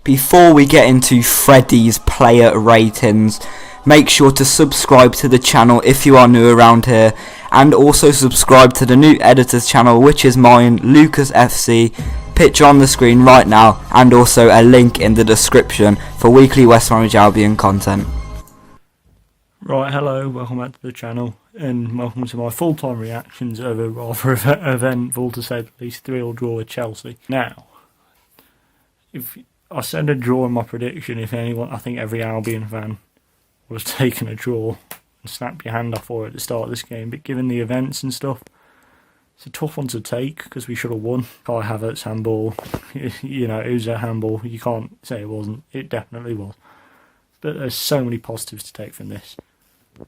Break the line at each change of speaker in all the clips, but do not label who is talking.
Before we get into Freddie's player ratings, make sure to subscribe to the channel if you are new around here, and also subscribe to the new editor's channel, which is mine, Lucas FC. Picture on the screen right now, and also a link in the description for weekly West Bromwich Albion content.
Right, hello, welcome back to the channel, and welcome to my full-time reactions of a rather eventful, to say the least, 3-3 draw with Chelsea. Now, if I said a draw in my prediction, if anyone, I think every Albion fan would have taken a draw and snapped your hand off for it at the start of this game, but given the events and stuff, it's a tough one to take because we should have won. Kai Havertz handball, you know, it was a handball, you can't say it wasn't, it definitely was. But there's so many positives to take from this.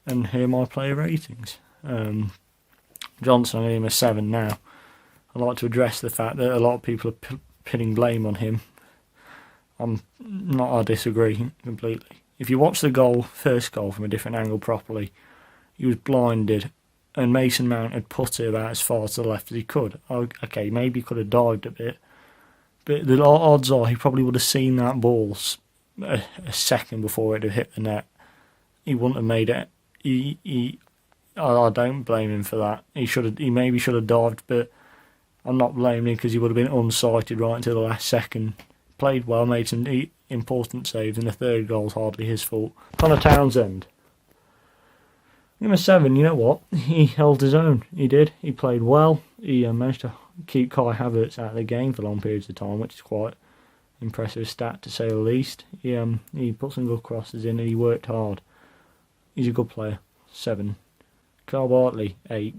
And here are my player ratings. Johnson, I'm going to give him a 7 now. I'd like to address the fact that a lot of people are pinning blame on him. I disagree completely. If you watch the goal, first goal, from a different angle properly, he was blinded, and Mason Mount had put it about as far to the left as he could. Okay, maybe he could have dived a bit, but the odds are he probably would have seen that ball a second before it had hit the net. He wouldn't have made it. I don't blame him for that. He maybe should have dived, but I'm not blaming him because he would have been unsighted right until the last second. Played well, made some important saves, and the third goal's hardly his fault. Connor Townsend, give him a 7. You know what? He held his own. He did. He played well. He managed to keep Kai Havertz out of the game for long periods of time, which is quite impressive stat to say the least. He put some good crosses in and he worked hard. He's a good player. 7. Carl Bartley, 8.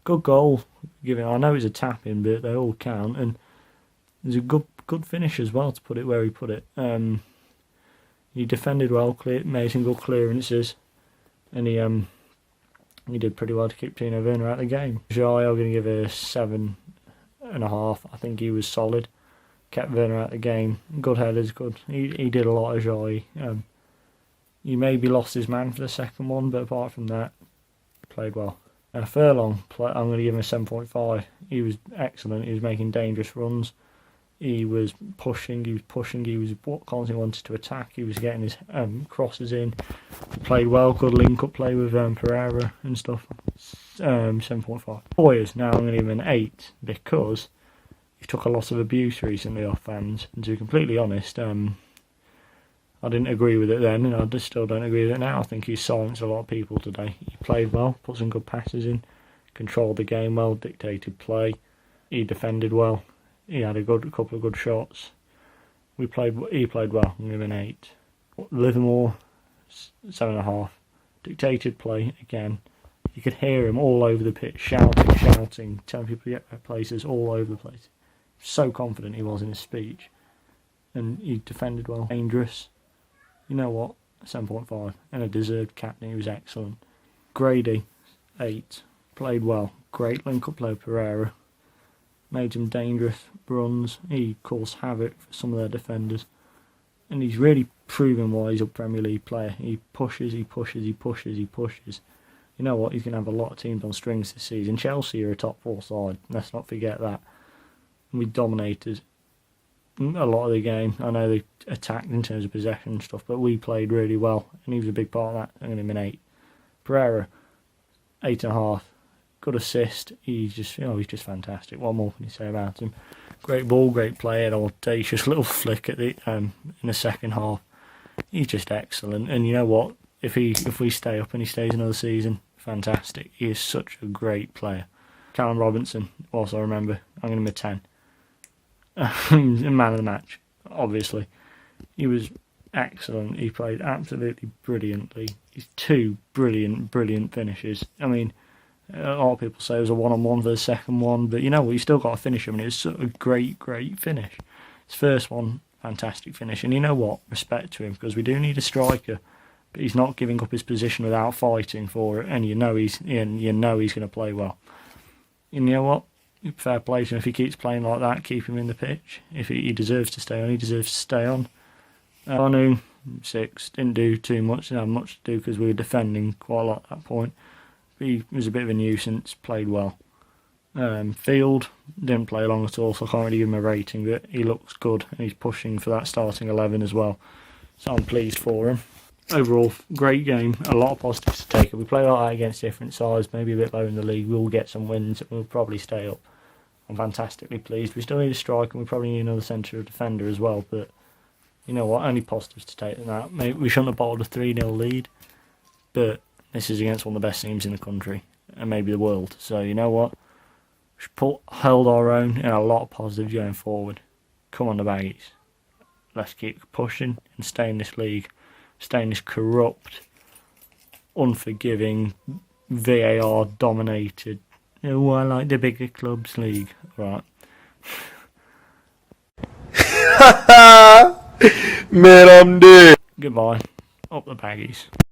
Good goal. I know it's a tap-in, but they all count, and there's a good finish as well, to put it where he put it. He defended well, made some good clearances, and he did pretty well to keep Tino Werner out of the game. Jai, I'm going to give a 7.5. I think he was solid. Kept Werner out of the game. Good headers, good. He did a lot of Jai. He maybe lost his man for the second one, but apart from that, played well. Furlong, I'm going to give him a 7.5. He was excellent. He was making dangerous runs. He was pushing. He was constantly wanted to attack. He was getting his crosses in. He played well. Good link-up play with Pereira and stuff. 7.5. Boyers, now I'm going to give him an 8 because he took a lot of abuse recently off fans. And to be completely honest, I didn't agree with it then, and I still don't agree with it now. I think he's silenced a lot of people today. He played well, put some good passes in, controlled the game well, dictated play. He defended well. He had a couple of good shots. He played well. I'm giving him an 8. Livermore, 7.5. Dictated play again. You could hear him all over the pitch, shouting, telling people to get their places all over the place. So confident he was in his speech, and he defended well. Dangerous. You know what? 7.5. And a deserved captain. He was excellent. Grady, 8. Played well. Great link-up play with Pereira. Made some dangerous runs. He caused havoc for some of their defenders. And he's really proven why he's a Premier League player. He pushes. You know what? He's going to have a lot of teams on strings this season. Chelsea are a top 4 side. Let's not forget that. We dominated a lot of the game. I know they attacked in terms of possession and stuff, but we played really well, and he was a big part of that. I'm going to give him an 8. Pereira, 8.5. Good assist. He's just fantastic. What more can you say about him? Great ball, great play, an audacious little flick at the in the second half. He's just excellent, and you know what? If we stay up and he stays another season, fantastic. He is such a great player. Callum Robinson, also I remember, I'm going to give him a 10. Man of the match, obviously. He was excellent. He played absolutely brilliantly. He's 2 brilliant finishes. I mean, a lot of people say it was a one-on-one for the second one, but you know what? You still got to finish him, and it was a great finish. His first one, fantastic finish, and you know what? Respect to him, because we do need a striker, but he's not giving up his position without fighting for it, and you know he's going to play well. And you know what? Fair play to him. If he keeps playing like that, keep him in the pitch. If he deserves to stay on, he deserves to stay on. Anu, 6, didn't do too much, didn't have much to do because we were defending quite a lot at that point. But he was a bit of a nuisance, played well. Field didn't play long at all, so I can't really give him a rating, but he looks good and he's pushing for that starting 11 as well. So I'm pleased for him. Overall, great game. A lot of positives to take. If we play like that against different sides, maybe a bit lower in the league, we'll get some wins and we'll probably stay up. I'm fantastically pleased. We still need a striker and we probably need another centre defender as well, but you know what, only positives to take than that. Maybe we shouldn't have bottled a 3-0 lead, but this is against one of the best teams in the country and maybe the world. So you know what, we should hold our own and a lot of positives going forward. Come on the baggies. Let's keep pushing and stay in this league. Stay in this corrupt, unforgiving, VAR dominated, oh, I like the bigger clubs league. Right.
Man, I'm dead.
Goodbye. Up the baggies.